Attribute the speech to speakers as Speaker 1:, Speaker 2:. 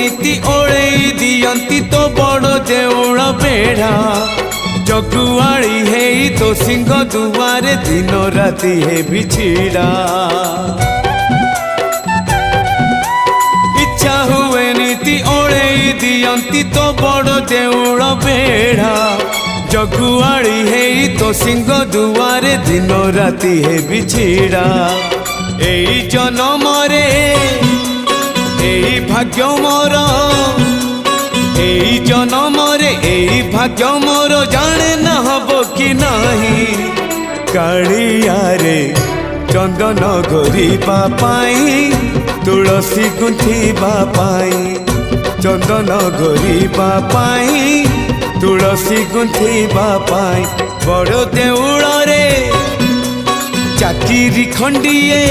Speaker 1: नीति ओळेई दियंती तो बड़ देउळ बेढ़ा जगुआड़ी है तो सिंह दुआरे दिन राति है बिछिड़ा इच्छा हुए नीति ओळेई दियंती तो बड़ देउळ बेढ़ा जगुआड़ी है तो सिंह दुआरे दिन राति है बिछिड़ा एई जन्म रे एई भाग्य मोर एई जन्म रे एई भाग्य मोर जाने न हबो कि नहीं कालिया रे चंदन घोरिबा पाई तुलसी गुंथिबा पाई चंदन घोरिबा पाई तुलसी गुंथिबा पाई बड़ देउळ रे चाकिरी खंडिए